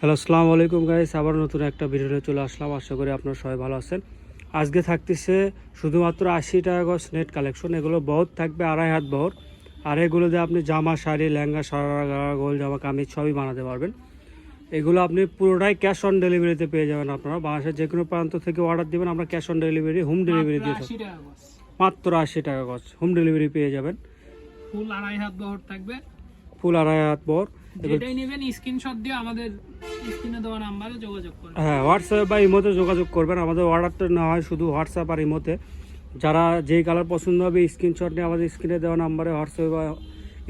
Hello, আসসালামু আলাইকুম guys. আবার নতুন একটা ভিডিওতে চলে আসলাম। আশা করি আপনারা সবাই ভালো আছেন। আজকে থাকতেছে শুধুমাত্র 80 টাকা গজ নেট কালেকশন। এগুলো বহুত থাকবে 2.5 হাত বহর। আর এগুলো দিয়ে আপনি জামা, শাড়ি, লেহেঙ্গা, সারারা, গাড়া, গোল জামা, কামিজ সবই বানাতে পারবেন। এগুলো আপনি পুরোটাই ক্যাশ অন ডেলিভারিতে পেয়ে যাবেন। আপনারা বাংলাদেশের যে কোনো প্রান্ত থেকে অর্ডার দিবেন, আমরা cash on delivery, home delivery দিয়ে থাকি। মাত্র 80 টাকা গজ হোম ডেলিভারি পেয়ে যাবেন। ফুল 2.5 হাত বহর থাকবে। ফুল 2.5 হাত বহর। যেটাই নেবেন স্ক্রিনশট দিয়ে আমাদের স্ক্রিনে দেওয়া নাম্বারে যোগাযোগ করবেন। হ্যাঁ, হোয়াটসঅ্যাপ বা ইমোতে যোগাযোগ করবেন। আমাদের অর্ডারটা নেওয়া হয় শুধু হোয়াটসঅ্যাপ আর ইমোতে। যারা যেই কালার পছন্দ হবে স্ক্রিনশট নিয়ে আমাদের স্ক্রিনে দেওয়া নাম্বারে হোয়াটসঅ্যাপ বা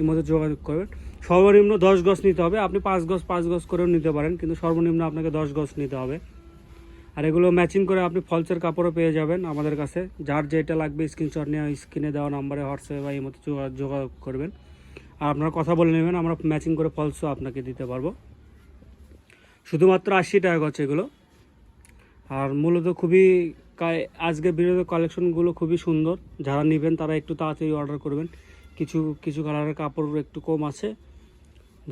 ইমোতে যোগাযোগ করবেন। সর্বনিম্ন 10 গজ নিতে হবে। আপনি 5 গজ করেও নিতে পারেন, কিন্তু সর্বনিম্ন আপনাকে 10 গজ নিতে হবে। আর এগুলো ম্যাচিং করে আপনি ফলসের কাপড়ও পেয়ে যাবেন আমাদের কাছে। যার যেটা লাগবে স্ক্রিনশট নিয়ে স্ক্রিনে দেওয়া নাম্বারে হোয়াটসঅ্যাপ বা ইমোতে যোগাযোগ করবেন। আর আপনারা কথা বলে নেবেন, আমরা ম্যাচিং করে ফলসও আপনাকে দিতে পারবো। শুধুমাত্র 80 টাকা গজ এগুলো। আর মূলত খুবই আজকে ভিডিওতে কালেকশনগুলো খুবই সুন্দর। যারা নেবেন তারা একটু তাড়াতাড়ি অর্ডার করবেন। কিছু কিছু কালারের কাপড় একটু কম আছে,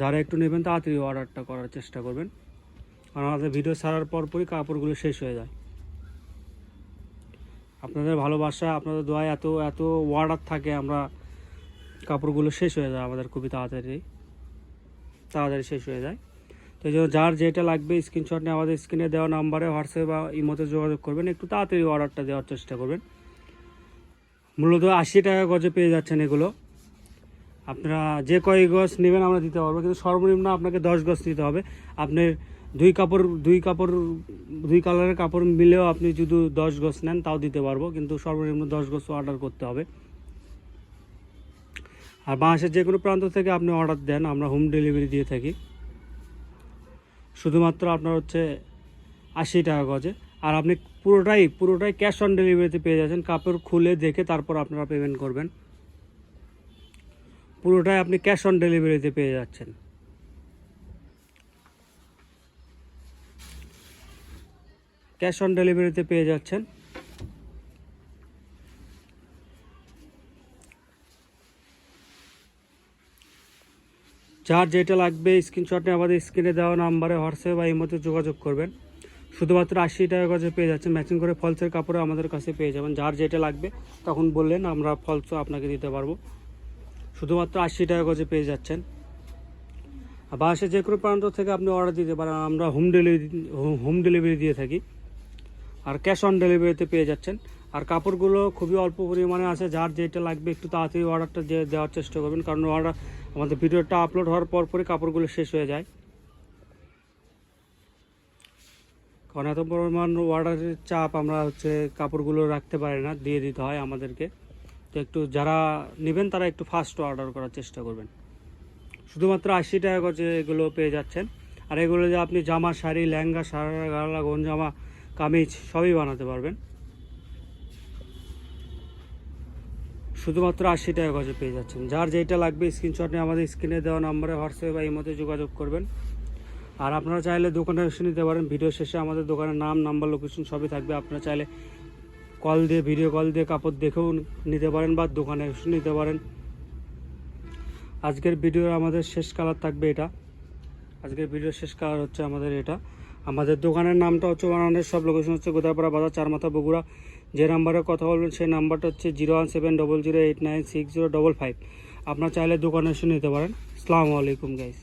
যারা একটু নেবেন তাড়াতাড়ি অর্ডারটা করার চেষ্টা করবেন, কারণ আমাদের ভিডিও ছাড়ার পরপরই কাপড়গুলো শেষ হয়ে যায়। আপনাদের ভালোবাসা, আপনাদের দোয়ায় এত এত অর্ডার থাকে, আমরা কাপড়গুলো শেষ হয়ে যায় আমাদের খুবই তাড়াতাড়ি শেষ হয়ে যায়। তো এই জন্য যার যেটা লাগবে স্ক্রিনশট নিয়ে আমাদের স্ক্রিনে দেওয়া নাম্বারে হোয়াটসঅ্যাপ বা ইমোতে যোগাযোগ করবেন। একটু তাড়াতাড়ি অর্ডারটা দেওয়ার চেষ্টা করবেন। মূলত 80 টাকা গজে পেয়ে যাচ্ছেন এগুলো। আপনারা যে কয় গজ নেবেন আমরা দিতে পারবো, কিন্তু সর্বনিম্ন আপনাকে 10 গজ নিতে হবে। আপনার দুই কালারের কাপড় মিলেও আপনি যদি 10 গজ নেন তাও দিতে পারবো, কিন্তু সর্বনিম্ন 10 গজ অর্ডার করতে হবে। আর বাংলাদেশের যে কোনো প্রান্ত থেকে আপনি অর্ডার দেন, আমরা হোম ডেলিভারি দিয়ে থাকি। শুধুমাত্র আপনার হচ্ছে 80 টাকা গজে। আর আপনি পুরোটাই ক্যাশ অন ডেলিভারিতে পেয়ে যাচ্ছেন। কাপড় খুলে দেখে তারপর আপনারা পেমেন্ট করবেন। পুরোটাই আপনি ক্যাশ অন ডেলিভারিতে পেয়ে যাচ্ছেন। ক্যাশ অন ডেলিভারিতে পেয়ে যাচ্ছেন। যার যেটা লাগবে স্ক্রিনশট নিয়ে আমাদের স্ক্রিনে দেওয়া নাম্বারে হোয়াটসঅ্যাপ বা ইমোতে যোগাযোগ করবেন। শুধুমাত্র 80 টাকা গজে পেয়ে যাচ্ছেন। ম্যাচিং করে ফলসের কাপড়ে আমাদের কাছে পেয়ে যাবেন। যার যেটা লাগবে তখন বললেন, আমরা ফলসও আপনাকে দিতে পারবো। শুধুমাত্র 80 টাকা গজে পেয়ে যাচ্ছেন। আর বাংলাদেশের যে কোনো প্রান্ত থেকে আপনি অর্ডার দিতে পারেন, আমরা হোম ডেলিভারি দিয়ে থাকি। আর ক্যাশ অন ডেলিভারিতে পেয়ে যাচ্ছেন। আর কাপড়গুলো খুবই অল্প পরিমাণে আছে। যার যেটা লাগবে একটু তাড়াতাড়ি অর্ডারটা দেওয়ার চেষ্টা করবেন, কারণ আমাদের ভিডিওটা আপলোড হওয়ার পরই কাপড়গুলো শেষ হয়ে যায়। কারণ এত পরিমাণ অর্ডারের চাপ, আমরা কাপড়গুলো রাখতে পারি না, দিয়ে দিতে হয় আমাদেরকে। তো একটু যারা নেবেন তারা একটু ফাস্ট অর্ডার করার চেষ্টা করবেন। শুধুমাত্র 80 টাকা গজে এগুলো পেয়ে যাচ্ছেন। আর এগুলো যে আপনি জামা, শাড়ি, লেহেঙ্গা, সারারা, গাড়া, গঞ্জামা, কামিজ সবই বানাতে পারবেন। শুধুমাত্র 80 টাকা গজে পেয়ে যাচ্ছেন। যার যেটা লাগবে স্ক্রিনশট নিয়ে আমাদের স্ক্রিনে দেওয়া নম্বরে হোয়াটসঅ্যাপ বা ইমোতে যোগাযোগ করবেন। আর আপনারা চাইলে দোকানে এসে নিতে পারেন। ভিডিও শেষে আমাদের দোকানের নাম, নাম্বার, লোকেশন সবই থাকবে। আপনারা চাইলে ভিডিও কল দিয়ে কাপড় দেখেও নিতে পারেন বা দোকানে এসে নিতে পারেন। আজকের ভিডিওর আমাদের শেষ কালার থাকবে এটা। আজকের ভিডিওর শেষ কালার হচ্ছে আমাদের এটা। আমাদের দোকানের নামটা হচ্ছে বানানোর সব লোকেশন হচ্ছে গোদাপাড়া বাজার, চারমাথা, বগুড়া। যে নাম্বারে কথা বলবেন সেই নাম্বারটা হচ্ছে 01700896055। আপনারা চাইলে দোকানে এসে নিতে পারেন। আসসালামু আলাইকুম গাইস।